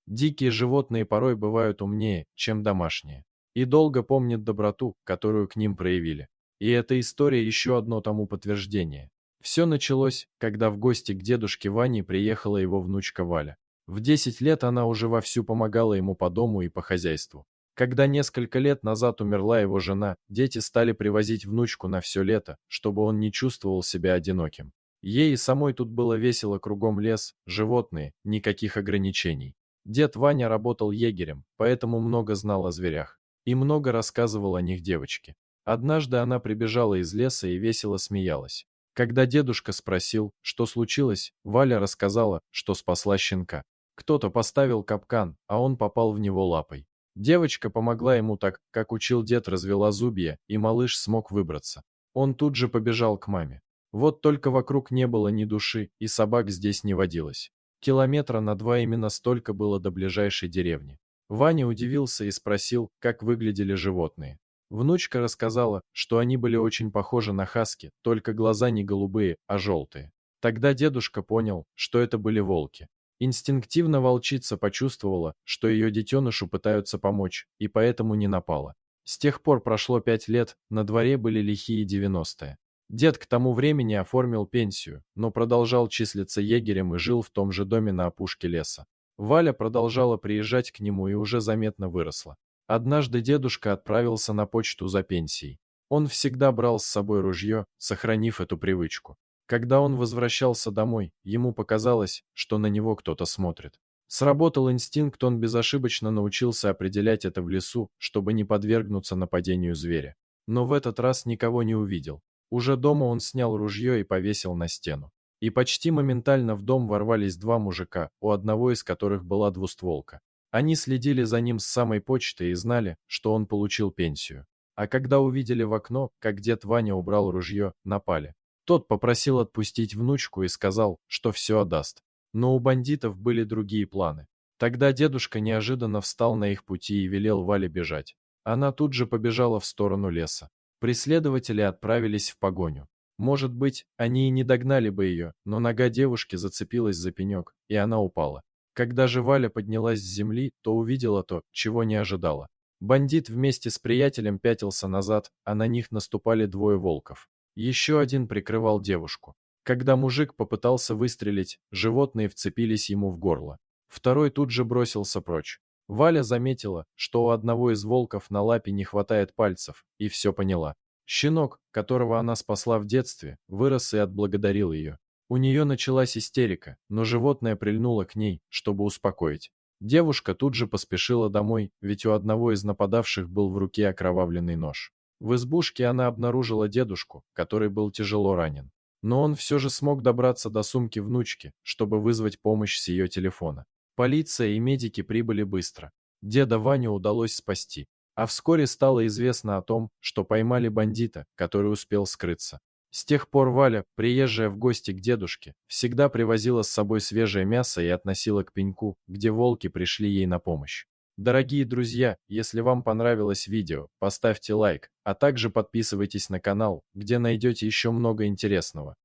Дикие животные порой бывают умнее, чем домашние, и долго помнят доброту, которую к ним проявили. И эта история еще одно тому подтверждение. Все началось, когда в гости к дедушке Ване приехала его внучка Валя. В 10 лет она уже вовсю помогала ему по дому и по хозяйству. Когда несколько лет назад умерла его жена, дети стали привозить внучку на все лето, чтобы он не чувствовал себя одиноким. Ей и самой тут было весело, кругом лес, животные, никаких ограничений. Дед Ваня работал егерем, поэтому много знал о зверях. И много рассказывал о них девочке. Однажды она прибежала из леса и весело смеялась. Когда дедушка спросил, что случилось, Валя рассказала, что спасла щенка. Кто-то поставил капкан, а он попал в него лапой. Девочка помогла ему так, как учил дед, развела зубья, и малыш смог выбраться. Он тут же побежал к маме. Вот только вокруг не было ни души, и собак здесь не водилось. Километра на 2 именно столько было до ближайшей деревни. Ваня удивился и спросил, как выглядели животные. Внучка рассказала, что они были очень похожи на хаски, только глаза не голубые, а желтые. Тогда дедушка понял, что это были волки. Инстинктивно волчица почувствовала, что ее детенышу пытаются помочь, и поэтому не напала. С тех пор прошло 5 лет, на дворе были лихие 90-е. Дед к тому времени оформил пенсию, но продолжал числиться егерем и жил в том же доме на опушке леса. Валя продолжала приезжать к нему и уже заметно выросла. Однажды дедушка отправился на почту за пенсией. Он всегда брал с собой ружье, сохранив эту привычку. Когда он возвращался домой, ему показалось, что на него кто-то смотрит. Сработал инстинкт, он безошибочно научился определять это в лесу, чтобы не подвергнуться нападению зверя. Но в этот раз никого не увидел. Уже дома он снял ружье и повесил на стену. И почти моментально в дом ворвались два мужика, у одного из которых была двустволка. Они следили за ним с самой почты и знали, что он получил пенсию. А когда увидели в окно, как дед Ваня убрал ружье, напали. Тот попросил отпустить внучку и сказал, что все отдаст. Но у бандитов были другие планы. Тогда дедушка неожиданно встал на их пути и велел Вале бежать. Она тут же побежала в сторону леса. Преследователи отправились в погоню. Может быть, они и не догнали бы ее, но нога девушки зацепилась за пенек, и она упала. Когда же Валя поднялась с земли, то увидела то, чего не ожидала. Бандит вместе с приятелем пятился назад, а на них наступали двое волков. Еще один прикрывал девушку. Когда мужик попытался выстрелить, животные вцепились ему в горло. Второй тут же бросился прочь. Валя заметила, что у одного из волков на лапе не хватает пальцев, и все поняла. Щенок, которого она спасла в детстве, вырос и отблагодарил ее. У нее началась истерика, но животное прильнуло к ней, чтобы успокоить. Девушка тут же поспешила домой, ведь у одного из нападавших был в руке окровавленный нож. В избушке она обнаружила дедушку, который был тяжело ранен. Но он все же смог добраться до сумки внучки, чтобы вызвать помощь с ее телефона. Полиция и медики прибыли быстро. Деда Ваню удалось спасти. А вскоре стало известно о том, что поймали бандита, который успел скрыться. С тех пор Валя, приезжая в гости к дедушке, всегда привозила с собой свежее мясо и относила к пеньку, где волки пришли ей на помощь. Дорогие друзья, если вам понравилось видео, поставьте лайк, а также подписывайтесь на канал, где найдете еще много интересного.